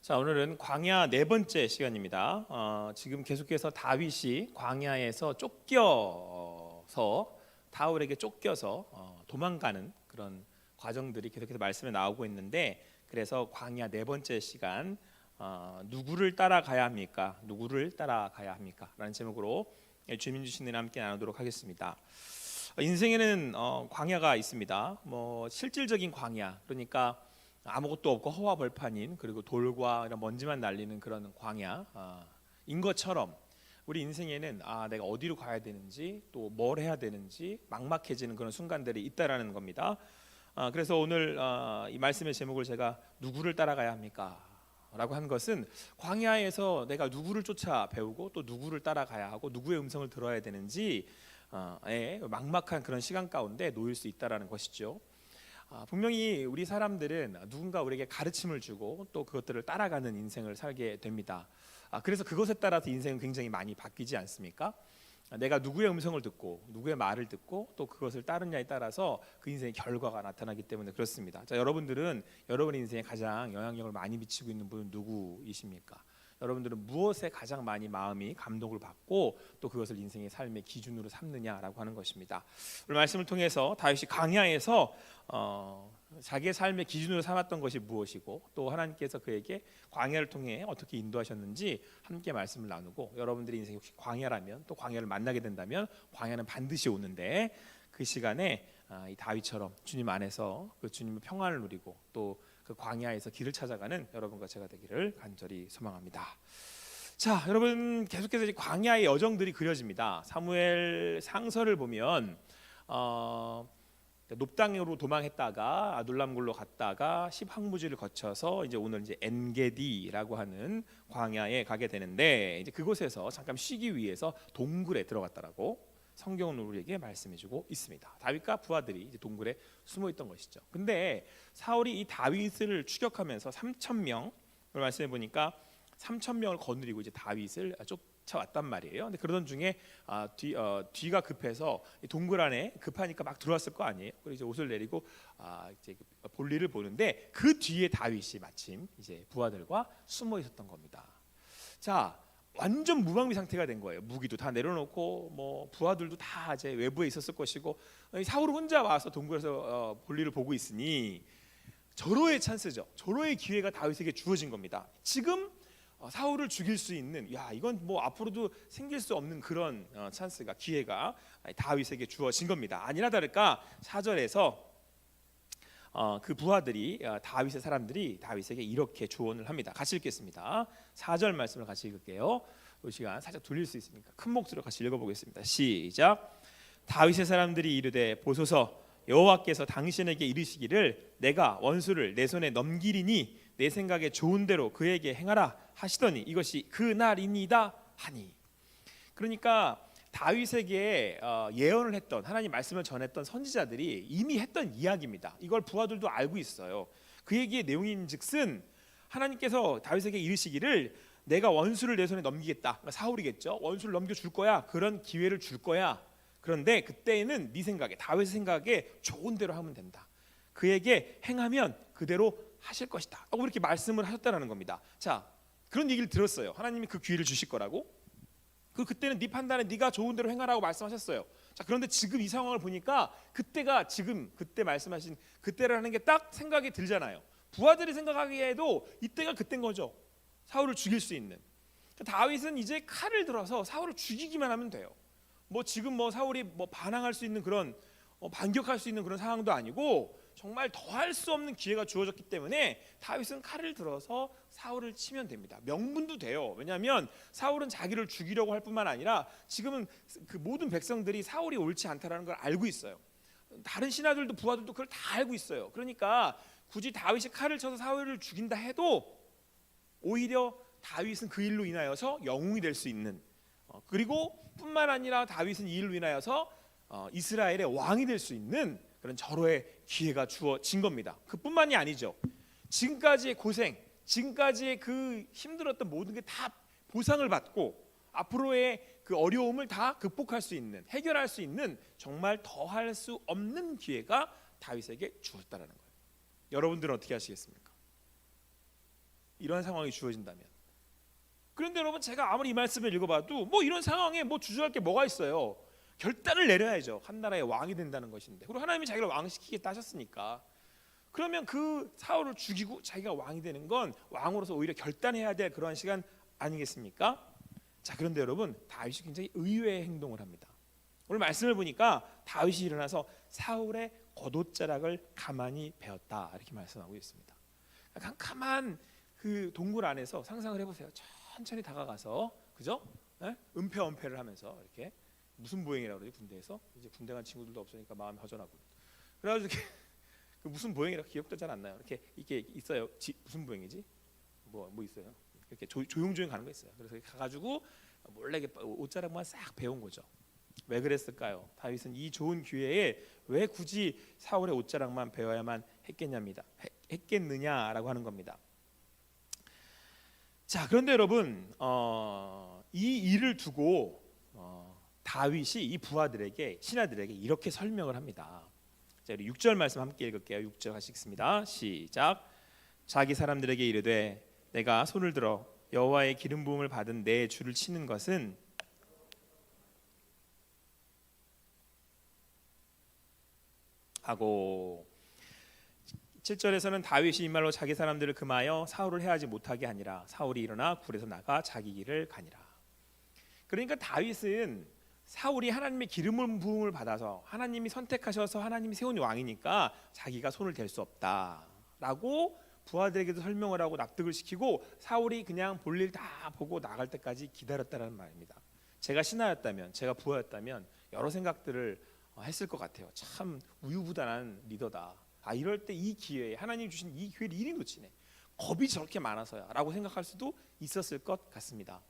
자, 오늘은 광야 네 번째 시간입니다. 지금 계속해서 다윗이 광야에서 쫓겨서 다울에게 쫓겨서 도망가는 그런 과정들이 계속해서 말씀에 나오고 있는데, 그래서 광야 네 번째 시간 누구를 따라가야 합니까? 누구를 따라가야 합니까? 라는 제목으로 주민 주신 은혜 함께 나누도록 하겠습니다. 인생에는 광야가 있습니다. 실질적인 광야, 그러니까 아무것도 없고 허와 벌판인, 그리고 돌과 이런 먼지만 날리는 그런 광야인 것처럼 우리 인생에는 내가 어디로 가야 되는지, 또 뭘 해야 되는지 막막해지는 그런 순간들이 있다라는 겁니다. 그래서 오늘 이 말씀의 제목을 제가 누구를 따라가야 합니까? 라고 한 것은 광야에서 내가 누구를 쫓아 배우고 또 누구를 따라가야 하고 누구의 음성을 들어야 되는지 막막한 그런 시간 가운데 놓일 수 있다라는 것이죠. 분명히 우리 사람들은 누군가 우리에게 가르침을 주고 또 그것들을 따라가는 인생을 살게 됩니다. 그래서 그것에 따라서 인생은 굉장히 많이 바뀌지 않습니까? 내가 누구의 음성을 듣고 누구의 말을 듣고 또 그것을 따르냐에 따라서 그 인생의 결과가 나타나기 때문에 그렇습니다. 자, 여러분들은 여러분의 인생에 가장 영향력을 많이 미치고 있는 분은 누구이십니까? 여러분들은 무엇에 가장 많이 마음이 감동을 받고 또 그것을 인생의 삶의 기준으로 삼느냐라고 하는 것입니다. 오늘 말씀을 통해서 다윗이 광야에서 자기의 삶의 기준으로 삼았던 것이 무엇이고 또 하나님께서 그에게 광야를 통해 어떻게 인도하셨는지 함께 말씀을 나누고, 여러분들의 인생이 혹시 광야라면 또 광야를 만나게 된다면 광야는 반드시 오는데 그 시간에 이 다윗처럼 주님 안에서 그 주님의 평안을 누리고 또 그 광야에서 길을 찾아가는 여러분과 제가 되기를 간절히 소망합니다. 자, 여러분, 계속해서 광야의 여정들이 그려집니다. 사무엘 상서를 보면 높당으로 도망했다가 아둘람굴로 갔다가 십항무지를 거쳐서 이제 오늘 이제 엔게디라고 하는 광야에 가게 되는데, 이제 그곳에서 잠깐 쉬기 위해서 동굴에 들어갔다라고 성경은 우리에게 말씀해주고 있습니다. 다윗과 부하들이 이제 동굴에 숨어 있던 것이죠. 근데 사울이 이 다윗을 추격하면서 3,000명을 말씀해 보니까 3,000명을 거느리고 이제 다윗을 쫓아왔단 말이에요. 근데 그러던 중에 뒤가 급해서 동굴 안에 급하니까 막 들어왔을 거 아니에요. 그래서 이제 옷을 내리고 이제 볼일을 보는데 그 뒤에 다윗이 마침 이제 부하들과 숨어 있었던 겁니다. 자, 완전 무방비 상태가 된 거예요. 무기도 다 내려놓고 부하들도 다 이제 외부에 있었을 것이고, 사울은 혼자 와서 동굴에서 볼일을 보고 있으니 절호의 찬스죠. 절호의 기회가 다윗에게 주어진 겁니다. 지금 사울을 죽일 수 있는, 이건 앞으로도 생길 수 없는 그런 찬스가, 기회가 다윗에게 주어진 겁니다. 아니나 다를까 4절에서 그 부하들이 다윗의 사람들이 다윗에게 이렇게 조언을 합니다. 같이 읽겠습니다. 4절 말씀을 같이 읽을게요. 이 시간 살짝 돌릴 수 있으니까 큰 목소리로 같이 읽어보겠습니다. 시작. 다윗의 사람들이 이르되 보소서, 여호와께서 당신에게 이르시기를 내가 원수를 내 손에 넘기리니 내 생각에 좋은 대로 그에게 행하라 하시더니 이것이 그 날이니이다 하니. 그러니까 다윗에게 예언을 했던, 하나님 말씀을 전했던 선지자들이 이미 했던 이야기입니다. 이걸 부하들도 알고 있어요. 그 얘기의 내용인즉슨 하나님께서 다윗에게 이르시기를 내가 원수를 내 손에 넘기겠다. 그러니까 사울이겠죠. 원수를 넘겨줄 거야. 그런 기회를 줄 거야. 그런데 그때는 네 생각에, 다윗의 생각에 좋은 대로 하면 된다. 그에게 행하면 그대로 하실 것이다. 라고 이렇게 말씀을 하셨다는 겁니다. 자, 그런 얘기를 들었어요. 하나님이 그 기회를 주실 거라고. 그때는 네 판단에 네가 좋은 대로 행하라고 말씀하셨어요. 자, 그런데 지금 이 상황을 보니까 그때가 지금 그때 말씀하신 그때라는 게 딱 생각이 들잖아요. 부하들이 생각하기에도 이때가 그때인 거죠. 사울을 죽일 수 있는. 다윗은 이제 칼을 들어서 사울을 죽이기만 하면 돼요. 지금 사울이 반항할 수 있는 그런 반격할 수 있는 그런 상황도 아니고 정말 더할 수 없는 기회가 주어졌기 때문에 다윗은 칼을 들어서 사울을 치면 됩니다. 명분도 돼요. 왜냐하면 사울은 자기를 죽이려고 할 뿐만 아니라 지금은 그 모든 백성들이 사울이 옳지 않다라는 걸 알고 있어요. 다른 신하들도 부하들도 그걸 다 알고 있어요. 그러니까 굳이 다윗이 칼을 쳐서 사울을 죽인다 해도 오히려 다윗은 그 일로 인하여서 영웅이 될 수 있는, 그리고 뿐만 아니라 다윗은 이 일로 인하여서 이스라엘의 왕이 될 수 있는 그런 절호의 기회가 주어진 겁니다. 그뿐만이 아니죠. 지금까지의 고생, 지금까지의 그 힘들었던 모든 게 다 보상을 받고 앞으로의 그 어려움을 다 극복할 수 있는, 해결할 수 있는 정말 더할 수 없는 기회가 다윗에게 주었다라는 거예요. 여러분들은 어떻게 하시겠습니까? 이런 상황이 주어진다면. 그런데 여러분, 제가 아무리 이 말씀을 읽어봐도 뭐 이런 상황에 뭐 주저할 게 뭐가 있어요. 결단을 내려야죠. 한 나라의 왕이 된다는 것인데, 그리고 하나님이 자기를 왕시키겠다 하셨으니까, 그러면 그 사울을 죽이고 자기가 왕이 되는 건 왕으로서 오히려 결단해야 될 그러한 시간 아니겠습니까? 자, 그런데 여러분, 다윗이 굉장히 의외의 행동을 합니다. 오늘 말씀을 보니까 다윗이 일어나서 사울의 겉옷자락을 가만히 베었다, 이렇게 말씀하고 있습니다. 캄캄한 그 동굴 안에서 상상을 해보세요. 천천히 다가가서, 그죠? 은폐언폐를 하면서, 이렇게 무슨 보행이라고 그러지, 군대에서 이제 군대 간 친구들도 없으니까 마음이 허전하고, 그래가지고 이렇게 그 무슨 보행이라고 기억도 잘 안 나요. 이렇게 있어요. 무슨 보행이지? 뭐 있어요. 이렇게 조용조용 가는 거 있어요. 그래서 가가지고 몰래 옷자락만 싹 베운 거죠. 왜 그랬을까요? 다윗은 이 좋은 기회에 왜 굳이 사울의 옷자락만 베어야만 했겠느냐라고 하는 겁니다. 자, 그런데 여러분, 이 일을 두고 다윗이 이 부하들에게, 신하들에게 이렇게 설명을 합니다. 자, 우리 6절 말씀 함께 읽을게요. 6절 같이 읽습니다. 시작. 자기 사람들에게 이르되 내가 손을 들어 여호와의 기름 부음을 받은 내 주를 치는 것은 하고, 7절에서는 다윗이 이 말로 자기 사람들을 금하여 사울을 해하지 못하게 하니라. 사울이 일어나 굴에서 나가 자기 길을 가니라. 그러니까 다윗은 사울이 하나님의 기름 부음을 받아서 하나님이 선택하셔서 하나님이 세운 왕이니까 자기가 손을 댈 수 없다라고 부하들에게도 설명을 하고 납득을 시키고, 사울이 그냥 볼일 다 보고 나갈 때까지 기다렸다라는 말입니다. 제가 신하였다면, 제가 부하였다면 여러 생각들을 했을 것 같아요. 참 우유부단한 리더다. 이럴 때 이 기회에, 하나님 주신 이 기회를 이리 놓치네, 겁이 저렇게 많아서야 라고 생각할 수도 있었을 것 같습니다.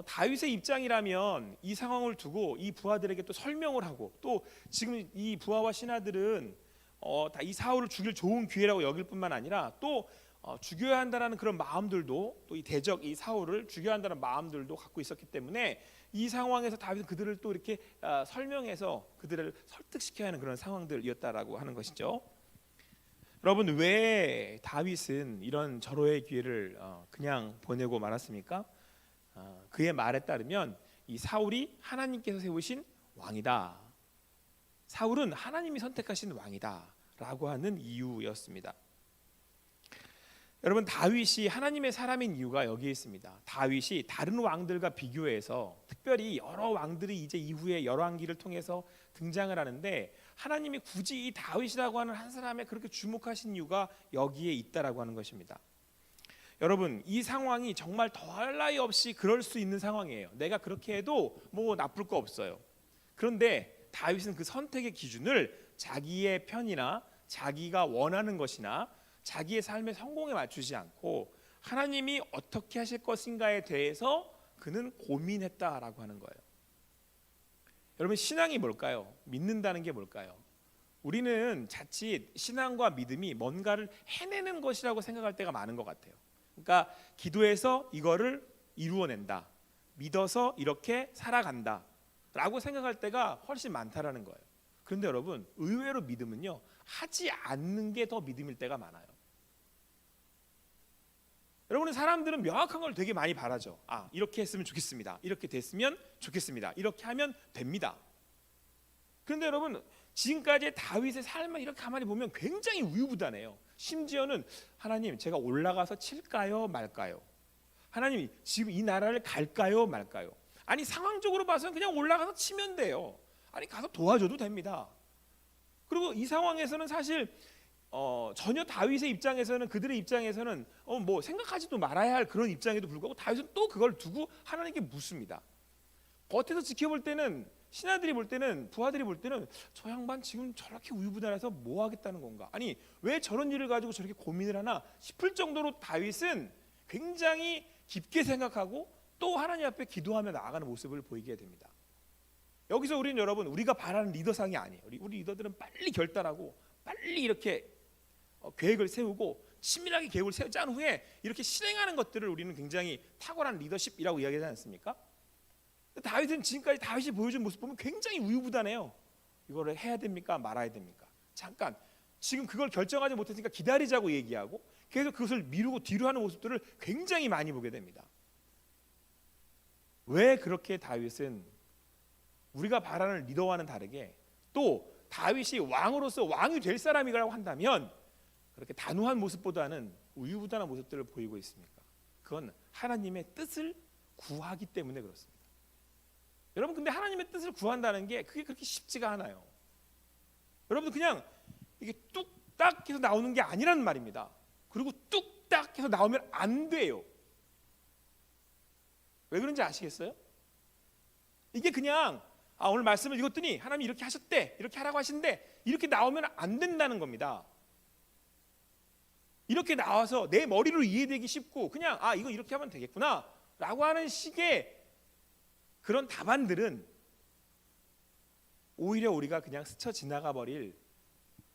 다윗의 입장이라면 이 상황을 두고 이 부하들에게 또 설명을 하고, 또 지금 이 부하와 신하들은 다 이 사울을 죽일 좋은 기회라고 여길 뿐만 아니라 또 죽여야 한다는 그런 마음들도, 또 이 대적 이 사울을 죽여야 한다는 마음들도 갖고 있었기 때문에 이 상황에서 다윗은 그들을 또 이렇게 설명해서 그들을 설득시켜야 하는 그런 상황들이었다라고 하는 것이죠. 여러분, 왜 다윗은 이런 절호의 기회를 그냥 보내고 말았습니까? 그의 말에 따르면 이 사울이 하나님께서 세우신 왕이다, 사울은 하나님이 선택하신 왕이다 라고 하는 이유였습니다. 여러분, 다윗이 하나님의 사람인 이유가 여기에 있습니다. 다윗이 다른 왕들과 비교해서, 특별히 여러 왕들이 이제 이후에 열왕기를 통해서 등장을 하는데, 하나님이 굳이 이 다윗이라고 하는 한 사람에 그렇게 주목하신 이유가 여기에 있다라고 하는 것입니다. 여러분, 이 상황이 정말 더할 나위 없이 그럴 수 있는 상황이에요. 내가 그렇게 해도 뭐 나쁠 거 없어요. 그런데 다윗은 그 선택의 기준을 자기의 편이나 자기가 원하는 것이나 자기의 삶의 성공에 맞추지 않고 하나님이 어떻게 하실 것인가에 대해서 그는 고민했다라고 하는 거예요. 여러분, 신앙이 뭘까요? 믿는다는 게 뭘까요? 우리는 자칫 신앙과 믿음이 뭔가를 해내는 것이라고 생각할 때가 많은 것 같아요. 그러니까 기도해서 이거를 이루어낸다, 믿어서 이렇게 살아간다 라고 생각할 때가 훨씬 많다라는 거예요. 그런데 여러분, 의외로 믿음은요, 하지 않는 게 더 믿음일 때가 많아요. 여러분, 사람들은 명확한 걸 되게 많이 바라죠. 이렇게 했으면 좋겠습니다, 이렇게 됐으면 좋겠습니다, 이렇게 하면 됩니다. 그런데 여러분, 지금까지의 다윗의 삶을 이렇게 가만히 보면 굉장히 우유부단해요. 심지어는 하나님, 제가 올라가서 칠까요 말까요? 하나님, 지금 이 나라를 갈까요 말까요? 아니, 상황적으로 봐서는 그냥 올라가서 치면 돼요. 아니, 가서 도와줘도 됩니다. 그리고 이 상황에서는 사실 전혀 다윗의 입장에서는, 그들의 입장에서는 뭐 생각하지도 말아야 할 그런 입장에도 불구하고 다윗은 또 그걸 두고 하나님께 묻습니다. 겉에서 지켜볼 때는, 신하들이 볼 때는, 부하들이 볼 때는 저 양반 지금 저렇게 우유부단해서 뭐 하겠다는 건가? 아니, 왜 저런 일을 가지고 저렇게 고민을 하나 싶을 정도로 다윗은 굉장히 깊게 생각하고 또 하나님 앞에 기도하며 나아가는 모습을 보이게 됩니다. 여기서 우리는, 여러분, 우리가 바라는 리더상이 아니에요. 우리 리더들은 빨리 결단하고 빨리 이렇게 계획을 세우고 치밀하게 계획을 짠 후에 이렇게 실행하는 것들을 우리는 굉장히 탁월한 리더십이라고 이야기하지 않습니까? 다윗은 지금까지 다윗이 보여준 모습 보면 굉장히 우유부단해요. 이거를 해야 됩니까 말아야 됩니까? 잠깐, 지금 그걸 결정하지 못했으니까 기다리자고 얘기하고, 그래서 그것을 미루고 뒤로 하는 모습들을 굉장히 많이 보게 됩니다. 왜 그렇게 다윗은 우리가 바라는 리더와는 다르게 또 다윗이 왕으로서 왕이 될 사람이라고 한다면 그렇게 단호한 모습보다는 우유부단한 모습들을 보이고 있습니까? 그건 하나님의 뜻을 구하기 때문에 그렇습니다. 여러분, 근데 하나님의 뜻을 구한다는 게 그게 그렇게 쉽지가 않아요. 여러분, 그냥 이게 뚝딱 해서 나오는 게 아니라는 말입니다. 그리고 뚝딱 해서 나오면 안 돼요. 왜 그런지 아시겠어요? 이게 그냥 오늘 말씀을 읽었더니 하나님이 이렇게 하셨대, 이렇게 하라고 하신대, 이렇게 나오면 안 된다는 겁니다. 이렇게 나와서 내 머리로 이해되기 쉽고 그냥 이거 이렇게 하면 되겠구나 라고 하는 식의 그런 답안들은 오히려 우리가 그냥 스쳐 지나가 버릴,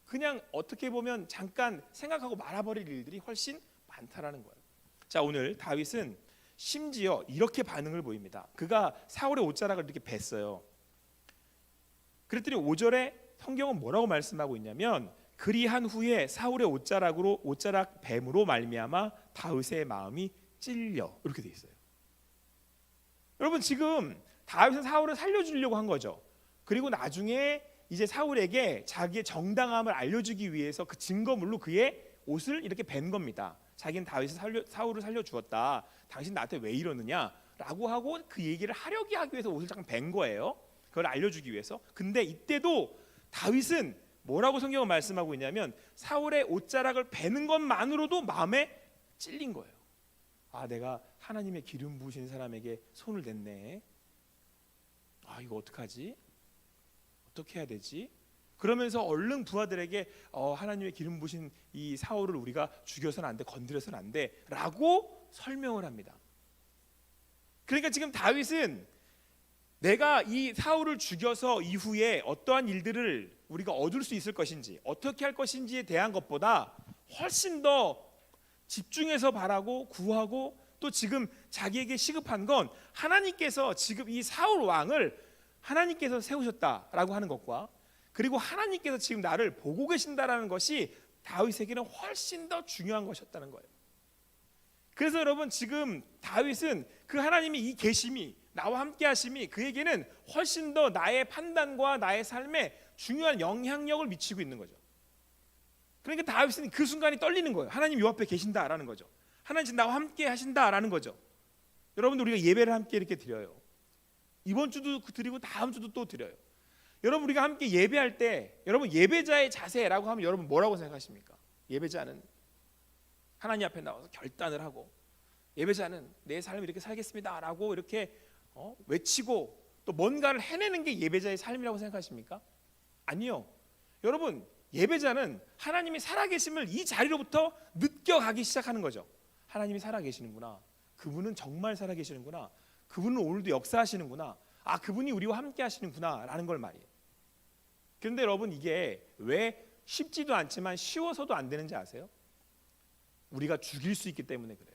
그냥 어떻게 보면 잠깐 생각하고 말아버릴 일들이 훨씬 많다라는 거예요. 자, 오늘 다윗은 심지어 이렇게 반응을 보입니다. 그가 사울의 옷자락을 이렇게 뱄어요. 그랬더니 5절에 성경은 뭐라고 말씀하고 있냐면 그리한 후에 사울의 옷자락 뱀으로 말미암아 다윗의 마음이 찔려, 이렇게 돼 있어요. 여러분, 지금 다윗은 사울을 살려주려고 한 거죠. 그리고 나중에 이제 사울에게 자기의 정당함을 알려주기 위해서 그 증거물로 그의 옷을 이렇게 벤 겁니다. 자기는 사울을 살려주었다, 당신 나한테 왜 이러느냐 라고 하고 그 얘기를 하려고 하기 위해서 옷을 잠깐 벤 거예요. 그걸 알려주기 위해서. 근데 이때도 다윗은 뭐라고 성경은 말씀하고 있냐면 사울의 옷자락을 베는 것만으로도 마음에 찔린 거예요. 내가 하나님의 기름 부으신 사람에게 손을 댔네. 이거 어떡하지? 어떻게 해야 되지? 그러면서 얼른 부하들에게 하나님의 기름 부으신 이 사울을 우리가 죽여서는 안 돼, 건드려서는 안 돼 라고 설명을 합니다. 그러니까 지금 다윗은 내가 이 사울을 죽여서 이후에 어떠한 일들을 우리가 얻을 수 있을 것인지, 어떻게 할 것인지에 대한 것보다 훨씬 더 집중해서 바라고 구하고, 또 지금 자기에게 시급한 건 하나님께서 지금 이 사울 왕을 하나님께서 세우셨다라고 하는 것과, 그리고 하나님께서 지금 나를 보고 계신다라는 것이 다윗에게는 훨씬 더 중요한 것이었다는 거예요. 그래서 여러분, 지금 다윗은 그 하나님이 이 계심이, 나와 함께 하심이 그에게는 훨씬 더 나의 판단과 나의 삶에 중요한 영향력을 미치고 있는 거죠. 그러니까 다윗은 그 순간이 떨리는 거예요. 하나님 요 앞에 계신다라는 거죠. 하나님 지금 나와 함께 하신다라는 거죠. 여러분들, 우리가 예배를 함께 이렇게 드려요. 이번 주도 드리고 다음 주도 또 드려요. 여러분, 우리가 함께 예배할 때 여러분 예배자의 자세라고 하면 여러분 뭐라고 생각하십니까? 예배자는 하나님 앞에 나와서 결단을 하고, 예배자는 내 삶을 이렇게 살겠습니다라고 이렇게 외치고 또 뭔가를 해내는 게 예배자의 삶이라고 생각하십니까? 아니요. 여러분, 예배자는 하나님이 살아계심을 이 자리로부터 느껴가기 시작하는 거죠. 하나님이 살아계시는구나, 그분은 정말 살아계시는구나, 그분은 오늘도 역사하시는구나, 그분이 우리와 함께 하시는구나 라는 걸 말이에요. 그런데 여러분, 이게 왜 쉽지도 않지만 쉬워서도 안 되는지 아세요? 우리가 죽일 수 있기 때문에 그래요.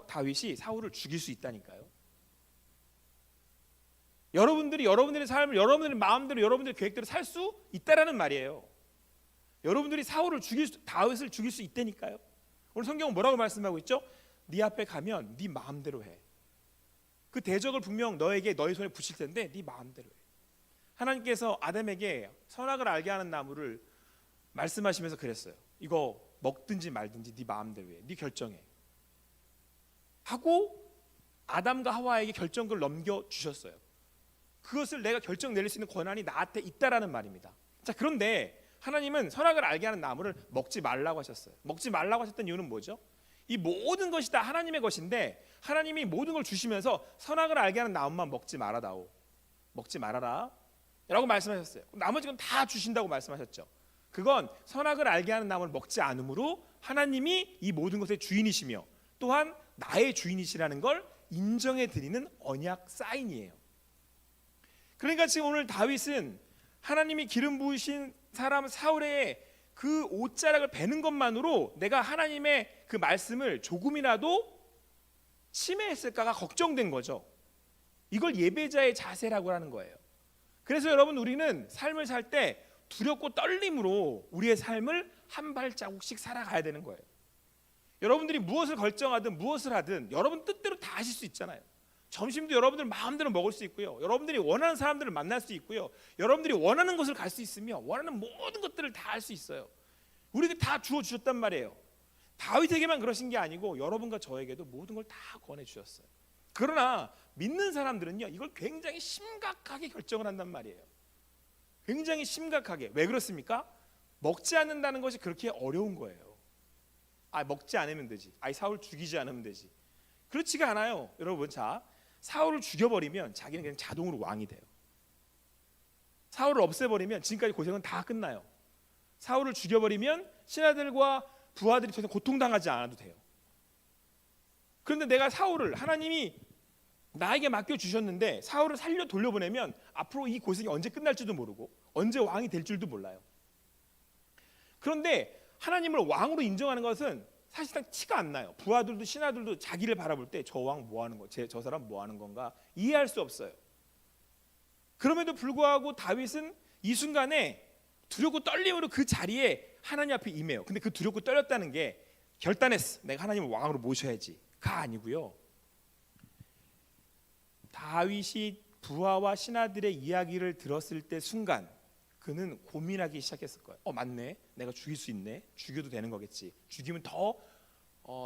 다윗이 사울을 죽일 수 있다니까요. 여러분들이 여러분들의 삶을 여러분들의 마음대로, 여러분들의 계획대로 살 수 있다라는 말이에요. 여러분들이 다윗을 죽일 수 있다니까요. 오늘 성경은 뭐라고 말씀하고 있죠? 네 앞에 가면 네 마음대로 해. 그 대적을 분명 너의 손에 붙일 텐데 네 마음대로 해. 하나님께서 아담에게 선악을 알게 하는 나무를 말씀하시면서 그랬어요. 이거 먹든지 말든지 네 마음대로 해. 네 결정해 하고 아담과 하와에게 결정권을 넘겨주셨어요. 그것을 내가 결정 내릴 수 있는 권한이 나한테 있다라는 말입니다. 자, 그런데 하나님은 선악을 알게 하는 나무를 먹지 말라고 하셨어요. 먹지 말라고 하셨던 이유는 뭐죠? 이 모든 것이 다 하나님의 것인데 하나님이 모든 걸 주시면서 선악을 알게 하는 나무만 먹지 말아다오, 먹지 말아라 라고 말씀하셨어요. 나머지 건 다 주신다고 말씀하셨죠. 그건 선악을 알게 하는 나무를 먹지 않으므로 하나님이 이 모든 것의 주인이시며 또한 나의 주인이시라는 걸 인정해 드리는 언약 사인이에요. 그러니까 지금 오늘 다윗은 하나님이 기름 부으신 사람 사울의 그 옷자락을 베는 것만으로 내가 하나님의 그 말씀을 조금이라도 침해했을까가 걱정된 거죠. 이걸 예배자의 자세라고 하는 거예요. 그래서 여러분, 우리는 삶을 살 때 두렵고 떨림으로 우리의 삶을 한 발자국씩 살아가야 되는 거예요. 여러분들이 무엇을 결정하든 무엇을 하든 여러분 뜻대로 다 하실 수 있잖아요. 점심도 여러분들 마음대로 먹을 수 있고요. 여러분들이 원하는 사람들을 만날 수 있고요. 여러분들이 원하는 곳을 갈 수 있으며 원하는 모든 것들을 다 할 수 있어요. 우리에게 다 주어 주셨단 말이에요. 다윗에게만 그러신 게 아니고 여러분과 저에게도 모든 걸 다 권해 주셨어요. 그러나 믿는 사람들은요, 이걸 굉장히 심각하게 결정을 한단 말이에요. 굉장히 심각하게. 왜 그렇습니까? 먹지 않는다는 것이 그렇게 어려운 거예요. 먹지 않으면 되지. 사울 죽이지 않으면 되지. 그렇지가 않아요. 여러분, 자, 사울을 죽여버리면 자기는 그냥 자동으로 왕이 돼요. 사울을 없애버리면 지금까지 고생은 다 끝나요. 사울을 죽여버리면 신하들과 부하들이 더 이상 고통당하지 않아도 돼요. 그런데 내가 사울을, 하나님이 나에게 맡겨주셨는데 사울을 살려 돌려보내면 앞으로 이 고생이 언제 끝날지도 모르고 언제 왕이 될 줄도 몰라요. 그런데 하나님을 왕으로 인정하는 것은 사실상 티가 안 나요. 부하들도 신하들도 자기를 바라볼 때 저 왕 뭐 하는 거, 저 사람 뭐 하는 건가 이해할 수 없어요. 그럼에도 불구하고 다윗은 이 순간에 두렵고 떨림으로 그 자리에 하나님 앞에 임해요. 근데 그 두렵고 떨렸다는 게 결단했어. 내가 하나님을 왕으로 모셔야지가 아니고요. 다윗이 부하와 신하들의 이야기를 들었을 때 순간 그는 고민하기 시작했을 거예요. 맞네, 내가 죽일 수 있네. 죽여도 되는 거겠지. 죽이면 더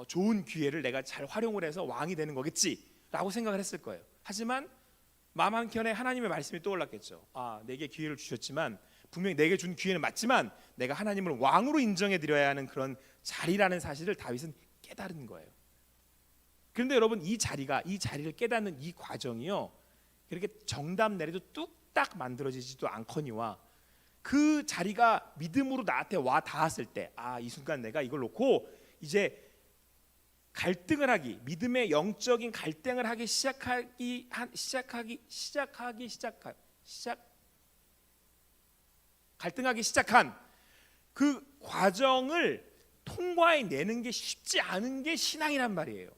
좋은 기회를 내가 잘 활용을 해서 왕이 되는 거겠지라고 생각을 했을 거예요. 하지만 마음 한켠에 하나님의 말씀이 떠올랐겠죠. 내게 기회를 주셨지만 분명히 내게 준 기회는 맞지만 내가 하나님을 왕으로 인정해 드려야 하는 그런 자리라는 사실을 다윗은 깨달은 거예요. 그런데 여러분, 이 자리를 깨닫는 이 과정이요, 이렇게 정답 내려도 뚝딱 만들어지지도 않거니와 그 자리가 믿음으로 나한테 와 닿았을 때, 이 순간 내가 이걸 놓고 이제 갈등을 하기, 믿음의 영적인 갈등을 하기 갈등하기 시작한 그 과정을 통과해내는 게 쉽지 않은 게 신앙이란 말이에요.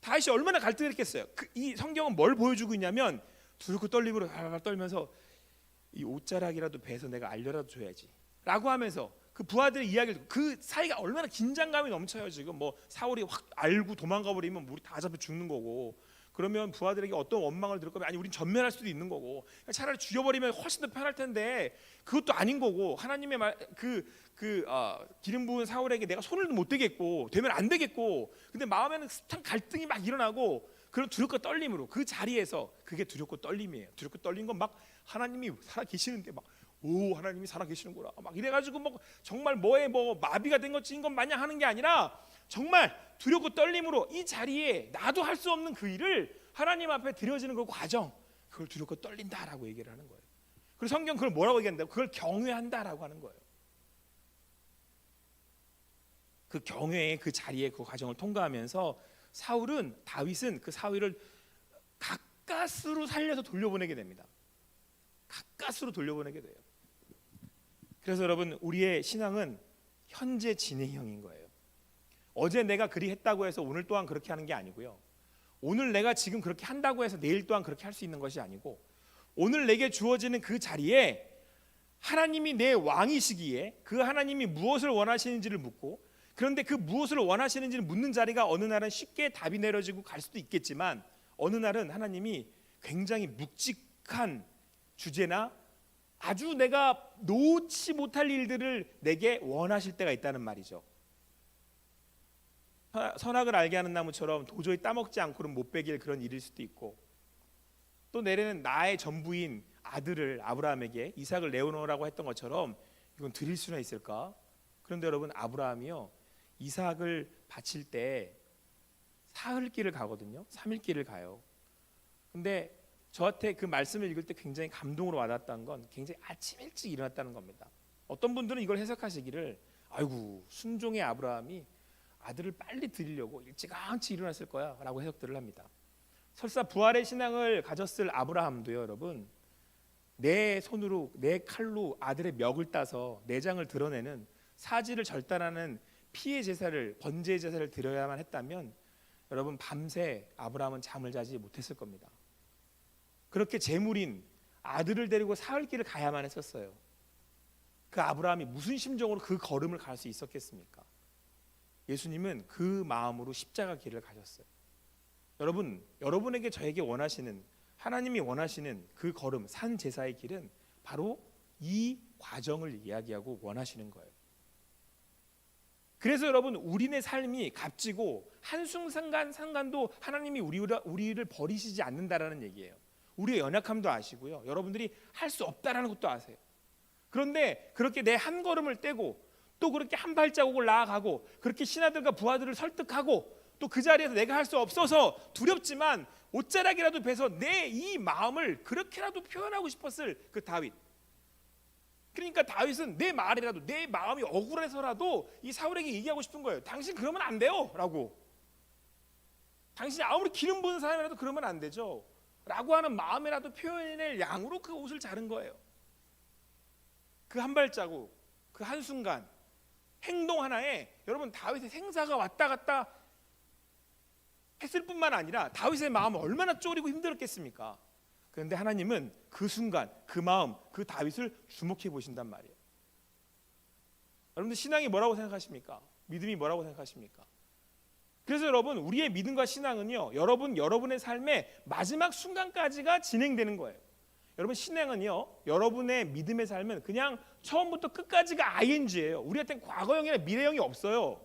다윗이 얼마나 갈등을 했겠어요. 이 성경은 뭘 보여주고 있냐면 두렵고 떨림으로 떨면서 이 옷자락이라도 베서 내가 알려라도 줘야지 라고 하면서 그 부하들의 이야기를, 그 사이가 얼마나 긴장감이 넘쳐요. 지금 뭐 사울이 확 알고 도망가 버리면 우리 다 잡혀 죽는 거고, 그러면 부하들에게 어떤 원망을 들을 거면 우린 전멸할 수도 있는 거고, 차라리 죽여버리면 훨씬 더 편할 텐데 그것도 아닌 거고, 하나님의 말 기름 부은 사울에게 내가 손을 못 대겠고 되면 안 되겠고, 근데 마음에는 참 갈등이 막 일어나고 그런 두렵고 떨림으로 그 자리에서, 그게 두렵고 떨림이에요. 두렵고 떨린 건 막 하나님이 살아 계시는데 막 하나님이 살아 계시는구나 막 이래가지고 뭐 정말 마비가 된 것인 것 마냥 하는 게 아니라 정말 두렵고 떨림으로 이 자리에 나도 할 수 없는 그 일을 하나님 앞에 드려지는 그 과정, 그걸 두렵고 떨린다라고 얘기를 하는 거예요. 그리고 성경 그걸 뭐라고 얘기한다고? 그걸 경외한다라고 하는 거예요. 그 경외의 그 자리에 그 과정을 통과하면서 다윗은 그 사울을 가까스로 살려서 돌려보내게 됩니다. 가까스로 돌려보내게 돼요. 그래서 여러분, 우리의 신앙은 현재 진행형인 거예요. 어제 내가 그리 했다고 해서 오늘 또한 그렇게 하는 게 아니고요. 오늘 내가 지금 그렇게 한다고 해서 내일 또한 그렇게 할 수 있는 것이 아니고, 오늘 내게 주어지는 그 자리에 하나님이 내 왕이시기에 그 하나님이 무엇을 원하시는지를 묻고, 그런데 그 무엇을 원하시는지를 묻는 자리가 어느 날은 쉽게 답이 내려지고 갈 수도 있겠지만, 어느 날은 하나님이 굉장히 묵직한 주제나 아주 내가 놓지 못할 일들을 내게 원하실 때가 있다는 말이죠. 선악을 알게 하는 나무처럼 도저히 따먹지 않고는 못 베길 그런 일일 수도 있고, 또 내래는 나의 전부인 아들을 아브라함에게 이삭을 내어놓으라고 했던 것처럼 이건 드릴 수나 있을까? 그런데 여러분, 아브라함이요, 이삭을 바칠 때 사흘 길을 가거든요. 3일 길을 가요. 근데 저한테 그 말씀을 읽을 때 굉장히 감동으로 와닿았던 건 굉장히 아침 일찍 일어났다는 겁니다. 어떤 분들은 이걸 해석하시기를, 아이고 순종의 아브라함이 아들을 빨리 드리려고 일찌감치 일어났을 거야 라고 해석들을 합니다. 설사 부활의 신앙을 가졌을 아브라함도요, 여러분, 내 손으로 내 칼로 아들의 멱을 따서 내장을 드러내는 사지를 절단하는 피의 제사를, 번제의 제사를 드려야만 했다면 여러분, 밤새 아브라함은 잠을 자지 못했을 겁니다. 그렇게 재물인 아들을 데리고 사흘 길을 가야만 했었어요. 그 아브라함이 무슨 심정으로 그 걸음을 갈 수 있었겠습니까? 예수님은 그 마음으로 십자가 길을 가셨어요. 여러분, 여러분에게 저에게 원하시는, 하나님이 원하시는 그 걸음, 산 제사의 길은 바로 이 과정을 이야기하고 원하시는 거예요. 그래서 여러분, 우리네 삶이 값지고 한순간도 하나님이 우리를 버리시지 않는다라는 얘기예요. 우리의 연약함도 아시고요, 여러분들이 할 수 없다라는 것도 아세요. 그런데 그렇게 내 한 걸음을 떼고 또 그렇게 한 발자국을 나아가고 그렇게 신하들과 부하들을 설득하고 또 그 자리에서 내가 할 수 없어서 두렵지만 옷자락이라도 베서 내 이 마음을 그렇게라도 표현하고 싶었을 그 다윗. 그러니까 다윗은 내 말이라도, 내 마음이 억울해서라도 이 사울에게 얘기하고 싶은 거예요. 당신 그러면 안 돼요 라고. 당신이 아무리 기름 부은 사람이라도 그러면 안 되죠 라고 하는 마음이라도 표현해낼 양으로 그 옷을 자른 거예요. 그 한 발자국, 그 한순간 행동 하나에 여러분, 다윗의 생사가 왔다 갔다 했을 뿐만 아니라 다윗의 마음은 얼마나 쪼리고 힘들었겠습니까? 그런데 하나님은 그 순간, 그 마음, 그 다윗을 주목해 보신단 말이에요. 여러분들 신앙이 뭐라고 생각하십니까? 믿음이 뭐라고 생각하십니까? 그래서 여러분, 우리의 믿음과 신앙은요, 여러분의 삶의 마지막 순간까지가 진행되는 거예요. 여러분, 신앙은요, 여러분의 믿음의 삶은 그냥 처음부터 끝까지가 ING예요. 우리한테는 과거형이나 미래형이 없어요.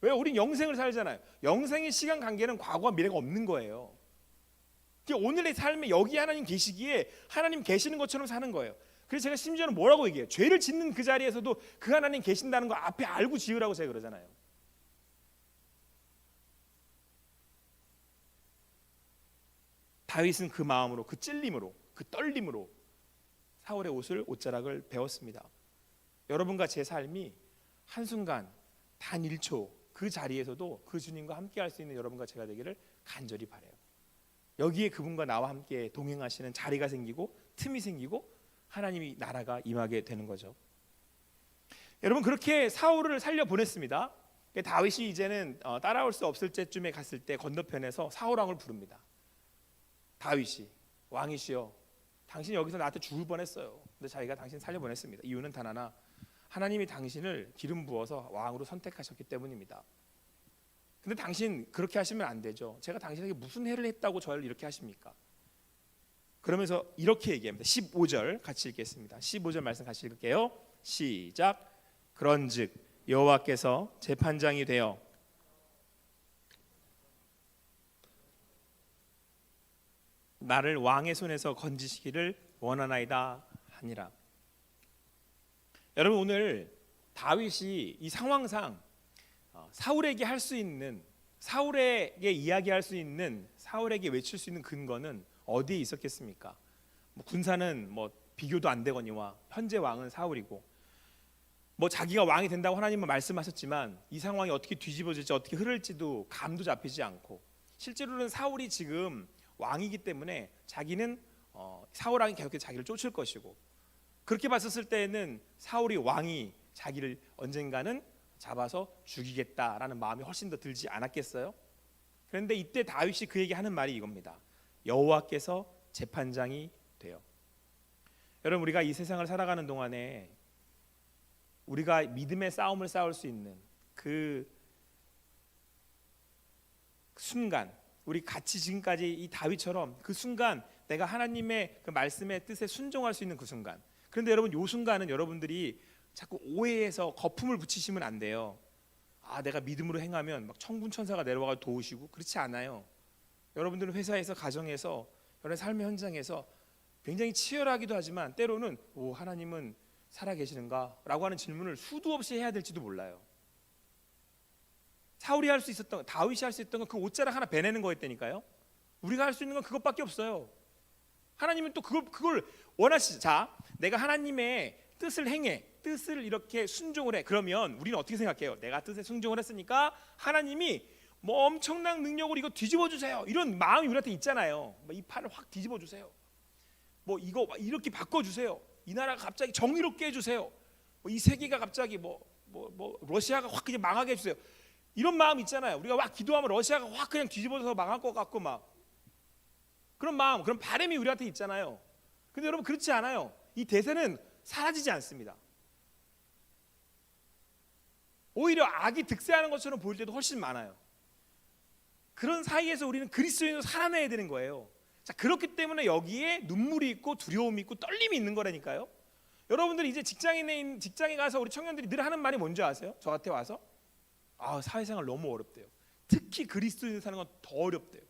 왜? 우린 영생을 살잖아요. 영생의 시간 관계는 과거와 미래가 없는 거예요. 오늘의 삶에 여기 하나님 계시기에 하나님 계시는 것처럼 사는 거예요. 그래서 제가 심지어는 뭐라고 얘기해요? 죄를 짓는 그 자리에서도 그 하나님 계신다는 거 앞에 알고 지으라고 제가 그러잖아요. 다윗은 그 마음으로, 그 찔림으로, 그 떨림으로 사울의 옷자락을 베었습니다. 여러분과 제 삶이 한순간, 단 1초 그 자리에서도 그 주님과 함께 할 수 있는 여러분과 제가 되기를 간절히 바라요. 여기에 그분과 나와 함께 동행하시는 자리가 생기고 틈이 생기고 하나님이 나라가 임하게 되는 거죠. 여러분, 그렇게 사울을 살려보냈습니다. 다윗이 이제는 따라올 수 없을 때쯤에 갔을 때 건너편에서 사울 왕을 부릅니다. 다윗이, 왕이시여, 당신이 여기서 나한테 죽을 뻔했어요. 근데 자기가 당신 살려보냈습니다. 이유는 단 하나, 하나님이 당신을 기름 부어서 왕으로 선택하셨기 때문입니다. 근데 당신 그렇게 하시면 안 되죠. 제가 당신에게 무슨 해를 했다고 저를 이렇게 하십니까? 그러면서 이렇게 얘기합니다. 15절 같이 읽겠습니다. 15절 말씀 같이 읽을게요. 시작. 그런즉 여호와께서 재판장이 되어 나를 왕의 손에서 건지시기를 원하나이다 하니라. 여러분, 오늘 다윗이 이 상황상 사울에게 할 수 있는, 사울에게 이야기할 수 있는, 사울에게 외칠 수 있는 근거는 어디에 있었겠습니까? 군사는 비교도 안 되거니와 현재 왕은 사울이고, 자기가 왕이 된다고 하나님은 말씀하셨지만 이 상황이 어떻게 뒤집어질지, 어떻게 흐를지도 감도 잡히지 않고, 실제로는 사울이 지금 왕이기 때문에 자기는 사울 왕이 계속해서 자기를 쫓을 것이고, 그렇게 봤었을 때에는 사울이 왕이 자기를 언젠가는 잡아서 죽이겠다라는 마음이 훨씬 더 들지 않았겠어요? 그런데 이때 다윗이 그에게 하는 말이 이겁니다. 여호와께서 재판장이 되어. 여러분, 우리가 이 세상을 살아가는 동안에 우리가 믿음의 싸움을 싸울 수 있는 그 순간, 우리 같이 지금까지 이 다윗처럼 그 순간 내가 하나님의 그 말씀의 뜻에 순종할 수 있는 그 순간. 그런데 여러분, 이 순간은 여러분들이 자꾸 오해해서 거품을 붙이시면 안 돼요. 내가 믿음으로 행하면 막 천군 천사가 내려와서 도우시고, 그렇지 않아요. 여러분들은 회사에서, 가정에서, 여러분 삶의 현장에서 굉장히 치열하기도 하지만 때로는 하나님은 살아계시는가? 라고 하는 질문을 수도 없이 해야 될지도 몰라요. 사울이 할 수 있었던, 다윗이 할 수 있었던 건 그 옷자락 하나 베내는 거였다니까요. 우리가 할 수 있는 건 그것밖에 없어요. 하나님은 또 그걸 원하시죠. 자, 내가 하나님의 뜻을 행해, 뜻을 이렇게 순종을 해. 그러면 우리는 어떻게 생각해요? 내가 뜻에 순종을 했으니까 하나님이 엄청난 능력으로 이거 뒤집어 주세요. 이런 마음이 우리한테 있잖아요. 이 판을 확 뒤집어 주세요. 이거 이렇게 바꿔 주세요. 이 나라가 갑자기 정의롭게 해 주세요. 이 세계가 갑자기 러시아가 확 그냥 망하게 해 주세요. 이런 마음 있잖아요. 우리가 막 기도하면 러시아가 확 그냥 뒤집어져서 망할 것 같고 막 그런 마음, 그런 바람이 우리한테 있잖아요. 근데 여러분 그렇지 않아요. 이 대세는 사라지지 않습니다. 오히려 악이 득세하는 것처럼 보일 때도 훨씬 많아요. 그런 사이에서 우리는 그리스도인으로 살아내야 되는 거예요. 자, 그렇기 때문에 여기에 눈물이 있고 두려움이 있고 떨림이 있는 거라니까요. 여러분들이 이제 직장에 가서 우리 청년들이 늘 하는 말이 뭔지 아세요? 저한테 와서 사회생활 너무 어렵대요. 특히 그리스도인으로 사는 건 더 어렵대요.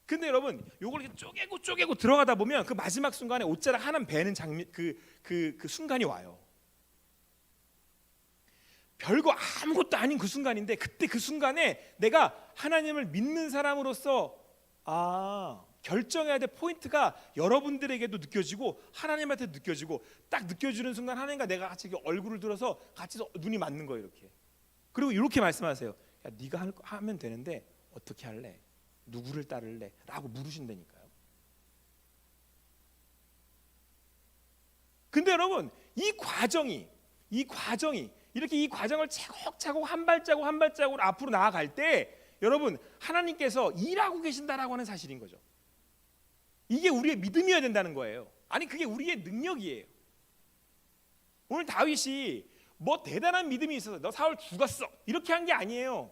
근데 여러분 요걸 이렇게 쪼개고 들어가다 보면 그 마지막 순간에 옷자락 하나 베는 장면 그 순간이 와요. 별거 아무것도 아닌 그 순간인데 그때 그 순간에 내가 하나님을 믿는 사람으로서 결정해야 될 포인트가 여러분들에게도 느껴지고 하나님한테 느껴지고 딱 느껴지는 순간 하나님과 내가 같이 얼굴을 들어서 같이 눈이 맞는 거예요. 이렇게. 그리고 이렇게 말씀하세요. 야, 네가 하면 되는데 어떻게 할래? 누구를 따를래? 라고 물으신다니까요. 근데 여러분 이 과정이 이렇게 이 과정을 차곡차곡 한 발자국으로 앞으로 나아갈 때 여러분 하나님께서 일하고 계신다라고 하는 사실인 거죠. 이게 우리의 믿음이어야 된다는 거예요. 아니 그게 우리의 능력이에요. 오늘 다윗이 뭐 대단한 믿음이 있어서 너 사울 죽었어 이렇게 한 게 아니에요.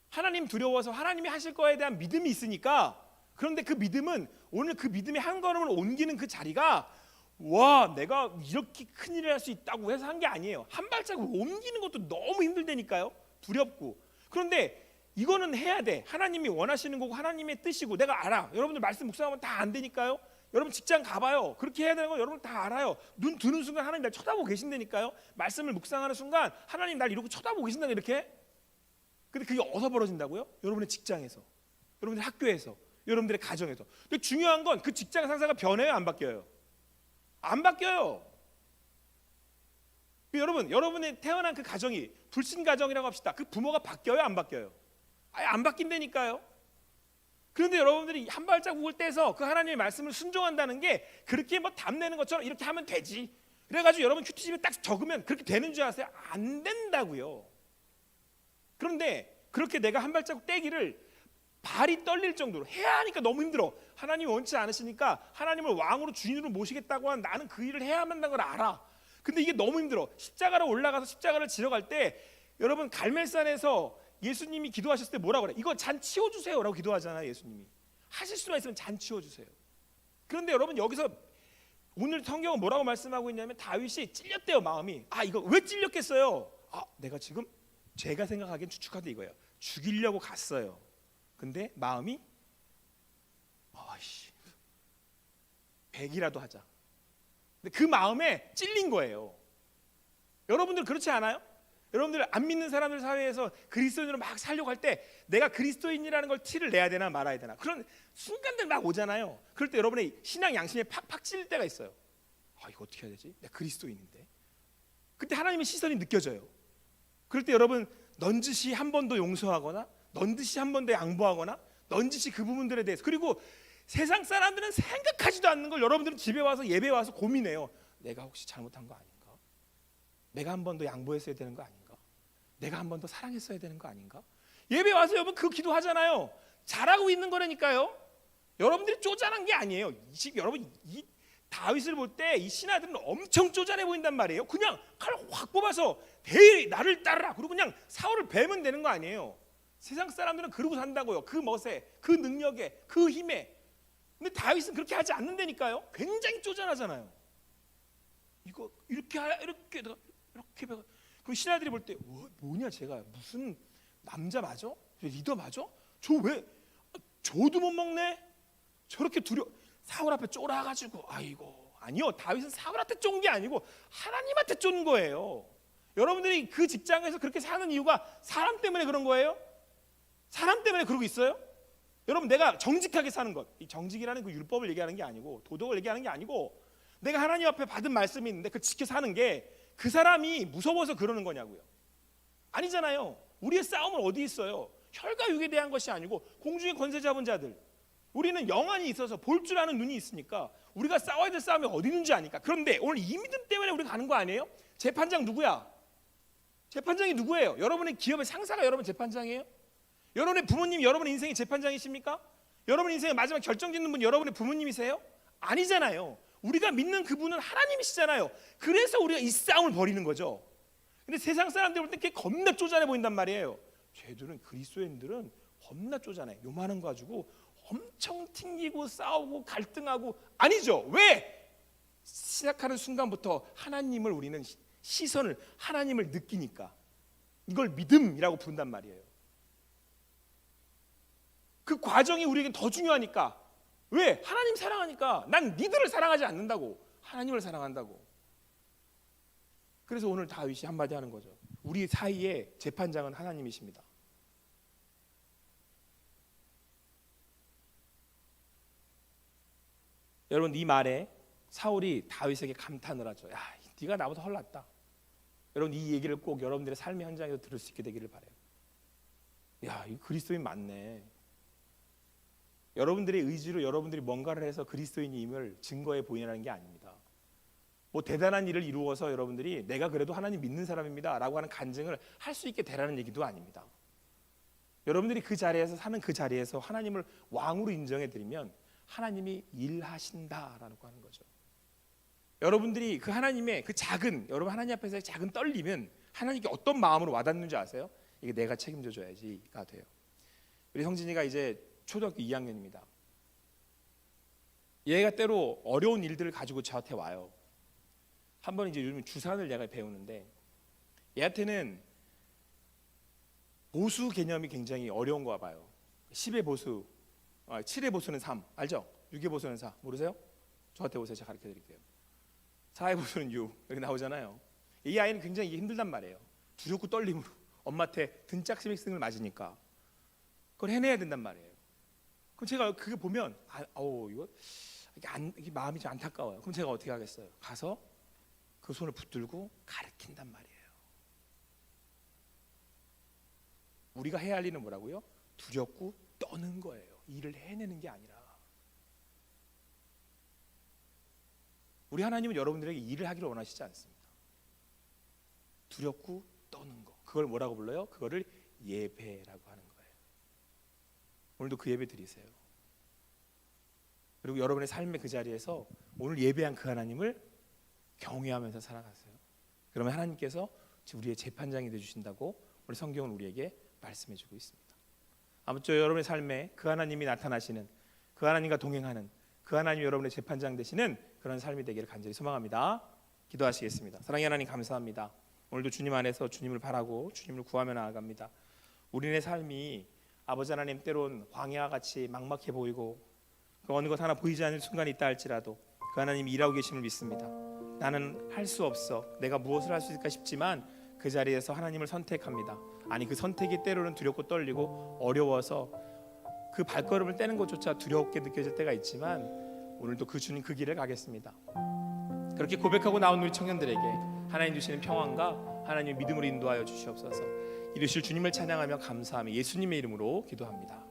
하나님 두려워서 하나님이 하실 거에 대한 믿음이 있으니까. 그런데 그 믿음은 오늘 그 믿음의 한 걸음을 옮기는 그 자리가 와 내가 이렇게 큰일을 할 수 있다고 해서 한 게 아니에요. 한 발자국 옮기는 것도 너무 힘들다니까요. 두렵고. 그런데 이거는 해야 돼. 하나님이 원하시는 거고 하나님의 뜻이고 내가 알아. 여러분들 말씀 묵상하면 다 안 되니까요. 여러분 직장 가봐요. 그렇게 해야 되는 거 여러분 다 알아요. 눈 뜨는 순간 하나님 날 쳐다보고 계신다니까요. 말씀을 묵상하는 순간 하나님 날 이러고 쳐다보고 계신다 이렇게. 근데 그게 어디서 벌어진다고요? 여러분의 직장에서, 여러분의 학교에서, 여러분들의 가정에서. 근데 중요한 건 그 직장 상사가 변해요, 안 바뀌어요? 안 바뀌어요. 여러분, 여러분의 태어난 그 가정이 불신 가정이라고 합시다. 그 부모가 바뀌어요, 안 바뀌어요? 아예 안 바뀐다니까요. 그런데 여러분들이 한 발자국을 떼서 그 하나님의 말씀을 순종한다는 게 그렇게 뭐 담내는 것처럼 이렇게 하면 되지. 그래가지고 여러분 큐티집에 딱 적으면 그렇게 되는 줄 아세요? 안 된다고요. 그런데 그렇게 내가 한 발자국 떼기를 발이 떨릴 정도로 해야 하니까 너무 힘들어. 하나님이 원치 않으시니까 하나님을 왕으로 주인으로 모시겠다고 한 나는 그 일을 해야만 한다는 걸 알아. 근데 이게 너무 힘들어. 십자가로 올라가서 십자가를 지러 갈 때 여러분 갈멜산에서 예수님이 기도하셨을 때 뭐라고 그래? 이거 잔 치워주세요 라고 기도하잖아요. 예수님이 하실 수만 있으면 잔 치워주세요. 그런데 여러분 여기서 오늘 성경은 뭐라고 말씀하고 있냐면 다윗이 찔렸대요. 마음이. 이거 왜 찔렸겠어요? 내가 지금 제가 생각하기엔 추측하되 이거예요. 죽이려고 갔어요. 근데 마음이 100이라도 하자. 근데 그 마음에 찔린 거예요. 여러분들 그렇지 않아요? 여러분들 안 믿는 사람들 사회에서 그리스도인으로 막 살려고 할 때 내가 그리스도인이라는 걸 티를 내야 되나 말아야 되나 그런 순간들 막 오잖아요. 그럴 때 여러분의 신앙 양심에 팍팍 찔릴 때가 있어요. 이거 어떻게 해야 되지? 내가 그리스도인인데. 그때 하나님의 시선이 느껴져요. 그럴 때 여러분 넌지시 한 번 더 용서하거나 넌지시 한 번 더 양보하거나 넌지시 그 부분들에 대해서. 그리고 세상 사람들은 생각하지도 않는 걸 여러분들은 집에 와서 예배 와서 고민해요. 내가 혹시 잘못한 거 아닌가? 내가 한 번 더 양보했어야 되는 거 아닌가? 내가 한 번 더 사랑했어야 되는 거 아닌가? 예배 와서 여러분 그 기도하잖아요. 잘하고 있는 거라니까요. 여러분들이 쪼잔한 게 아니에요. 여러분 이 다윗을 볼 때 이 신하들은 엄청 쪼잔해 보인단 말이에요. 그냥 칼 확 뽑아서 대의 나를 따르라. 그리고 그냥 사울을 베면 되는 거 아니에요. 세상 사람들은 그러고 산다고요. 그 멋에, 그 능력에, 그 힘에. 근데 다윗은 그렇게 하지 않는다니까요. 굉장히 쪼잔하잖아요. 이거 이렇게 그 신하들이 볼 때 뭐냐 제가 무슨 남자 맞아? 리더 맞아? 저 왜 저도 못 먹네? 저렇게 사울 앞에 쫄아가지고 아니요. 다윗은 사울한테 쫀 게 아니고 하나님한테 쫀 거예요. 여러분들이 그 직장에서 그렇게 사는 이유가 사람 때문에 그런 거예요? 사람 때문에 그러고 있어요? 여러분 내가 정직하게 사는 것, 이 정직이라는 그 율법을 얘기하는 게 아니고 도덕을 얘기하는 게 아니고 내가 하나님 앞에 받은 말씀이 있는데 그 지켜 사는 게 그 사람이 무서워서 그러는 거냐고요. 아니잖아요. 우리의 싸움은 어디 있어요? 혈과 육에 대한 것이 아니고 공중의 권세 잡은 자들. 우리는 영안이 있어서 볼 줄 아는 눈이 있으니까 우리가 싸워야 될 싸움이 어디 있는지 아니까. 그런데 오늘 이 믿음 때문에 우리가 가는 거 아니에요? 재판장 누구야? 재판장이 누구예요? 여러분의 기업의 상사가 여러분 재판장이에요? 여러분의 부모님이 여러분의 인생의 재판장이십니까? 여러분 인생의 마지막 결정짓는 분 여러분의 부모님이세요? 아니잖아요. 우리가 믿는 그분은 하나님이시잖아요. 그래서 우리가 이 싸움을 벌이는 거죠. 근데 세상 사람들 볼 때 그게 겁나 쪼잔해 보인단 말이에요. 쟤들은, 그리스도인들은 겁나 쪼잔해. 요만한 거 가지고 엄청 튕기고 싸우고 갈등하고. 아니죠. 왜? 시작하는 순간부터 하나님을, 우리는 시선을, 하나님을 느끼니까 이걸 믿음이라고 부른단 말이에요. 그 과정이 우리에게 더 중요하니까. 왜? 하나님 사랑하니까. 난 니들을 사랑하지 않는다고, 하나님을 사랑한다고. 그래서 오늘 다윗이 한마디 하는 거죠. 우리 사이에 재판장은 하나님이십니다. 여러분, 이 말에 사울이 다윗에게 감탄을 하죠. 야, 네가 나보다 헐났다. 여러분, 이 얘기를 꼭 여러분들의 삶의 현장에서 들을 수 있게 되기를 바라요. 야, 이 그리스도인 맞네. 여러분들의 의지로 여러분들이 뭔가를 해서 그리스도인임을 증거해 보이라는 게 아닙니다. 뭐 대단한 일을 이루어서 여러분들이 내가 그래도 하나님 믿는 사람입니다 라고 하는 간증을 할 수 있게 되라는 얘기도 아닙니다. 여러분들이 그 자리에서, 사는 그 자리에서 하나님을 왕으로 인정해 드리면 하나님이 일하신다라고 하는 거죠. 여러분들이 그 하나님의 그 작은, 여러분 하나님 앞에서의 작은 떨림은 하나님께 어떤 마음으로 와닿는지 아세요? 이게 내가 책임져 줘야지가 돼요. 우리 성진이가 이제 초등학교 2학년입니다. 얘가 때로 어려운 일들을 가지고 저한테 와요. 한번 이제 요즘 주산을 얘가 배우는데, 얘한테는 보수 개념이 굉장히 어려운 거 봐요. 10의 보수, 7의 보수는 3, 알죠? 6의 보수는 4, 모르세요? 저한테 오세요. 제가 가르쳐 드릴게요. 4의 보수는 6, 이렇게 나오잖아요. 이 아이는 굉장히 이게 힘들단 말이에요. 두렵고 떨림으로 엄마한테 등짝스믹승을 맞으니까 그걸 해내야 된단 말이에요. 그럼 제가 그게 보면 이게 마음이 좀 안타까워요. 그럼 제가 어떻게 하겠어요? 가서 그 손을 붙들고 가르친단 말이에요. 우리가 해야 할 일은 뭐라고요? 두렵고 떠는 거예요. 일을 해내는 게 아니라. 우리 하나님은 여러분들에게 일을 하기를 원하시지 않습니다. 두렵고 떠는 거, 그걸 뭐라고 불러요? 그거를 예배라고 하는 거예요. 오늘도 그 예배 드리세요. 그리고 여러분의 삶의 그 자리에서 오늘 예배한 그 하나님을 경외하면서 살아가세요. 그러면 하나님께서 우리의 재판장이 되어주신다고 우리 성경은 우리에게 말씀해주고 있습니다. 아무쪼록 여러분의 삶에 그 하나님이 나타나시는, 그 하나님과 동행하는, 그 하나님이 여러분의 재판장 되시는 그런 삶이 되기를 간절히 소망합니다. 기도하시겠습니다. 사랑의 하나님, 감사합니다. 오늘도 주님 안에서 주님을 바라고 주님을 구하며 나아갑니다. 우리의 삶이 아버지 하나님, 때론 광야와 같이 막막해 보이고 그 어느 것 하나 보이지 않는 순간이 있다 할지라도 그 하나님이 일하고 계심을 믿습니다. 나는 할 수 없어, 내가 무엇을 할 수 있을까 싶지만 그 자리에서 하나님을 선택합니다. 아니, 그 선택이 때로는 두렵고 떨리고 어려워서 그 발걸음을 떼는 것조차 두렵게 느껴질 때가 있지만 오늘도 그 주님 그 길을 가겠습니다. 그렇게 고백하고 나온 우리 청년들에게 하나님 주시는 평안과 하나님의 믿음으로 인도하여 주시옵소서. 이루실 주님을 찬양하며 감사하며 예수님의 이름으로 기도합니다.